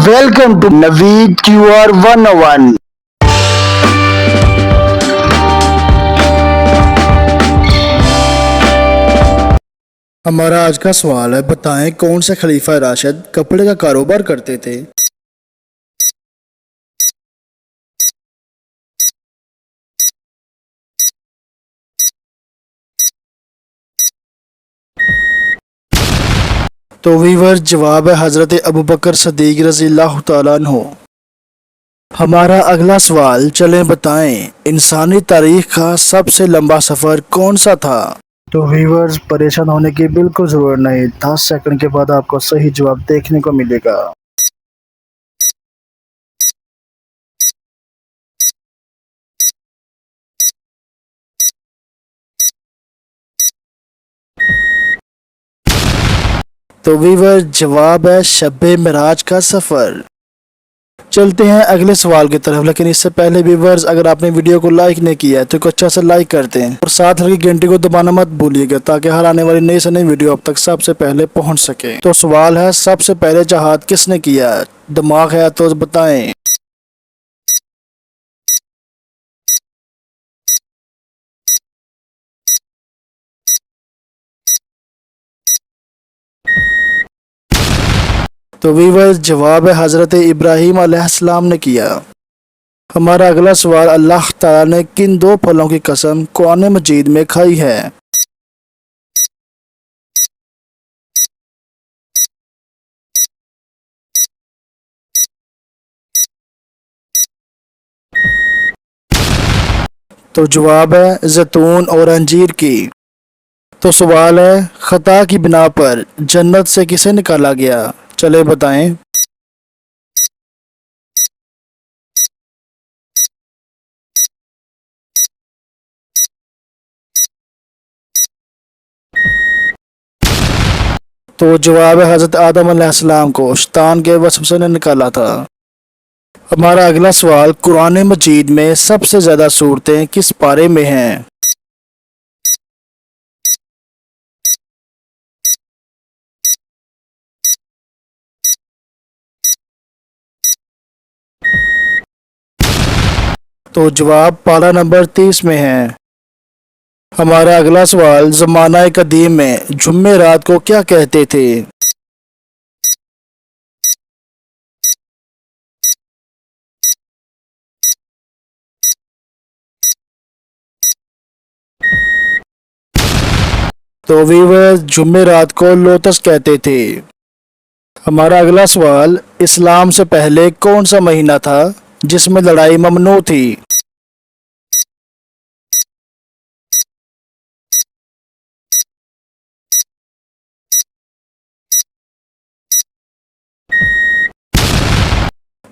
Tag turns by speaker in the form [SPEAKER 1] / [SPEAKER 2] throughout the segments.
[SPEAKER 1] Welcome to Naveed QR 101.
[SPEAKER 2] हमारा आज का सवाल है, बताएं कौन से खलीफा राशिद कपड़े का कारोबार करते थे। तो वीवर जवाब है हजरत अबू बकर सदीक रज़ियल्लाहु ताला अन्हु। हमारा अगला सवाल, चलें बताएं इंसानी तारीख का सबसे लंबा सफर कौन सा था। तो व्यूवर्स, परेशान होने की बिल्कुल जरूरत नहीं, 10 सेकंड के बाद आपको सही जवाब देखने को मिलेगा। तो व्यूवर्स, जवाब है शब-ए मिराज का सफर। चलते हैं अगले सवाल की तरफ, लेकिन इससे पहले व्यूवर्स, अगर आपने वीडियो को लाइक नहीं किया है तो एक अच्छा सा लाइक करते हैं और साथ लगी घंटी को दबाना मत भूलिएगा, ताकि हर आने वाली नई से नई वीडियो अब तक सबसे पहले पहुंच सके। तो सवाल है, सबसे पहले जहाज किसने किया। दिमाग है तो बताएं। तो व्यूवर्स, जवाब है हजरत इब्राहीम अलैहिस्सलाम ने किया। हमारा अगला सवाल, अल्लाह ताला ने किन दो फलों की कसम कुरान मजीद में खाई है। तो जवाब है जैतून और अंजीर की। तो सवाल है, खता की बिना पर जन्नत से किसे निकाला गया। चले बताएं। तो जवाब है हजरत आदम अलैहिस्सलाम को शैतान के वसवसे ने निकाला था। हमारा अगला सवाल, कुरान मजीद में सबसे ज्यादा सूरतें किस पारे में हैं। तो जवाब पारा नंबर 30 में है। हमारा अगला सवाल, ज़माना कदीम में जुम्मे रात को क्या कहते थे। तो वीवर, जुम्मे रात को लोतस कहते थे। हमारा अगला सवाल, इस्लाम से पहले कौन सा महीना था जिसमें लड़ाई ममनू थी।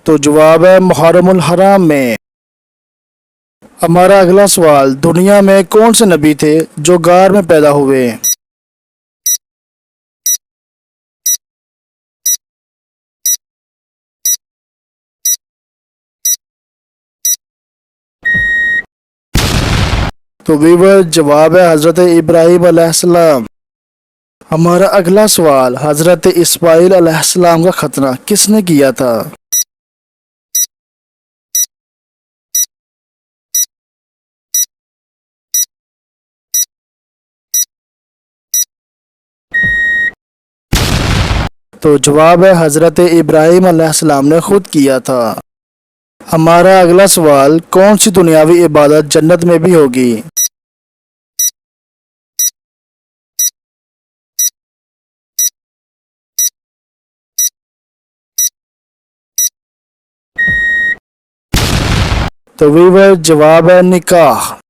[SPEAKER 2] तो जवाब है मुहर्रमुल हराम में। हमारा अगला सवाल, दुनिया में कौन से नबी थे जो गार में पैदा हुए। तो वीवर, जवाब है हजरत इब्राहीम अलैहिस्सलाम। हमारा अगला सवाल, हजरत इस्माइल अलैहिस्सलाम का खतना किसने किया था। तो जवाब है हजरत इब्राहीम अलैहिस्सलाम ने खुद किया था। हमारा अगला सवाल, कौन सी दुनियावी इबादत जन्नत में भी होगी। तो वीवर, जवाब है निकाह।